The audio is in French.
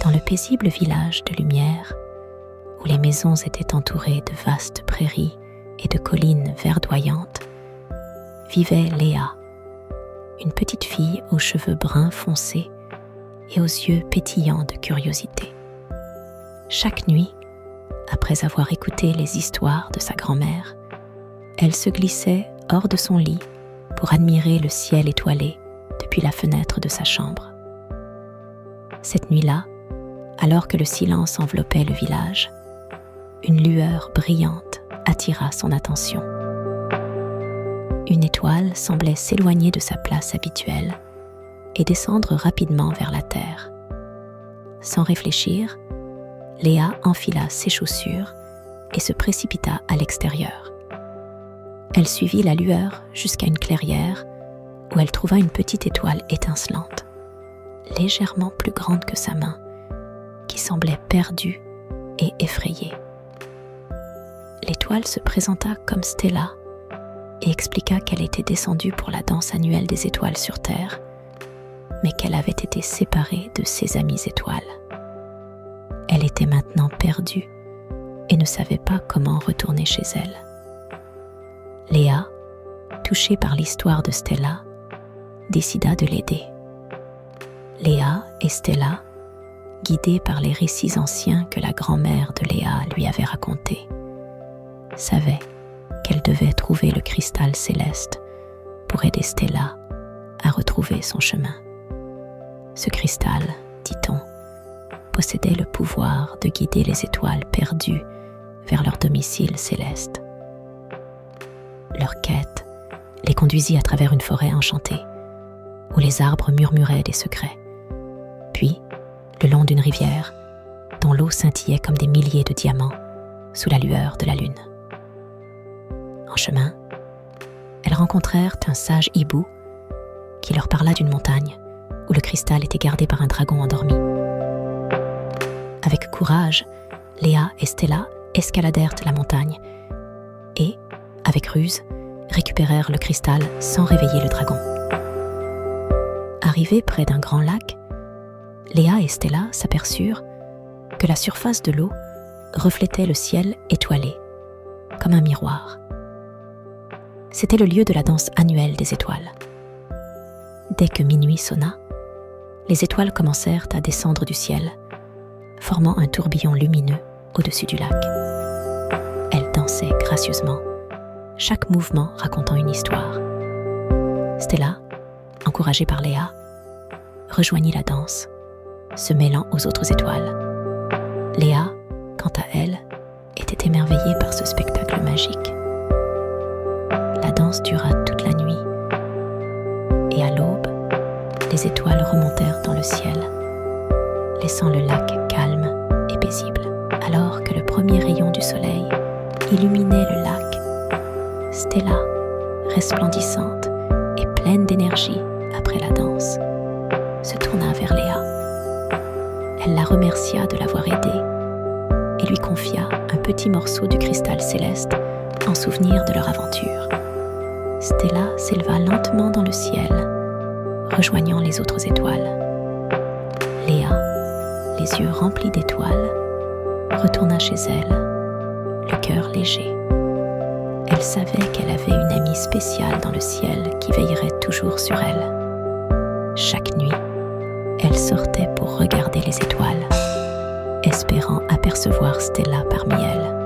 Dans le paisible village de lumière, où les maisons étaient entourées de vastes prairies et de collines verdoyantes, vivait Léa, une petite fille aux cheveux bruns foncés et aux yeux pétillants de curiosité. Chaque nuit, après avoir écouté les histoires de sa grand-mère, elle se glissait hors de son lit pour admirer le ciel étoilé depuis la fenêtre de sa chambre. Cette nuit-là, alors que le silence enveloppait le village, une lueur brillante attira son attention. Une étoile semblait s'éloigner de sa place habituelle et descendre rapidement vers la terre. Sans réfléchir, Léa enfila ses chaussures et se précipita à l'extérieur. Elle suivit la lueur jusqu'à une clairière où elle trouva une petite étoile étincelante, légèrement plus grande que sa main, qui semblait perdue et effrayée. L'étoile se présenta comme Stella et expliqua qu'elle était descendue pour la danse annuelle des étoiles sur Terre, mais qu'elle avait été séparée de ses amies étoiles. Elle était maintenant perdue et ne savait pas comment retourner chez elle. Léa, touchée par l'histoire de Stella, décida de l'aider. Léa et Stella, guidées par les récits anciens que la grand-mère de Léa lui avait racontés, savaient qu'elle devait trouver le cristal céleste pour aider Stella à retrouver son chemin. Ce cristal, dit-on, possédait le pouvoir de guider les étoiles perdues vers leur domicile céleste. Leur quête les conduisit à travers une forêt enchantée, où les arbres murmuraient des secrets. Puis, le long d'une rivière, dont l'eau scintillait comme des milliers de diamants sous la lueur de la lune. En chemin, elles rencontrèrent un sage hibou qui leur parla d'une montagne où le cristal était gardé par un dragon endormi. Avec courage, Léa et Stella escaladèrent la montagne et, avec ruse, récupérèrent le cristal sans réveiller le dragon. Arrivées près d'un grand lac, Léa et Stella s'aperçurent que la surface de l'eau reflétait le ciel étoilé, comme un miroir. C'était le lieu de la danse annuelle des étoiles. Dès que minuit sonna, les étoiles commencèrent à descendre du ciel, formant un tourbillon lumineux au-dessus du lac. Elles dansaient gracieusement, chaque mouvement racontant une histoire. Stella, encouragée par Léa, rejoignit la danse, se mêlant aux autres étoiles. Léa, quant à elle, était émerveillée par ce spectacle magique. La danse dura toute la nuit, et à l'aube, les étoiles remontèrent dans le ciel, laissant le lac calme et paisible. Alors que le premier rayon du soleil illuminait le lac, Stella, resplendissante et pleine d'énergie après la danse, se tourna vers Léa. Elle la remercia de l'avoir aidée et lui confia un petit morceau du cristal céleste en souvenir de leur aventure. Stella s'éleva lentement dans le ciel, rejoignant les autres étoiles. Léa, les yeux remplis d'étoiles, retourna chez elle, le cœur léger. Elle savait qu'elle avait une amie spéciale dans le ciel qui veillerait toujours sur elle. Chaque nuit, elle sortait pour regarder les étoiles, espérant apercevoir Stella parmi elles.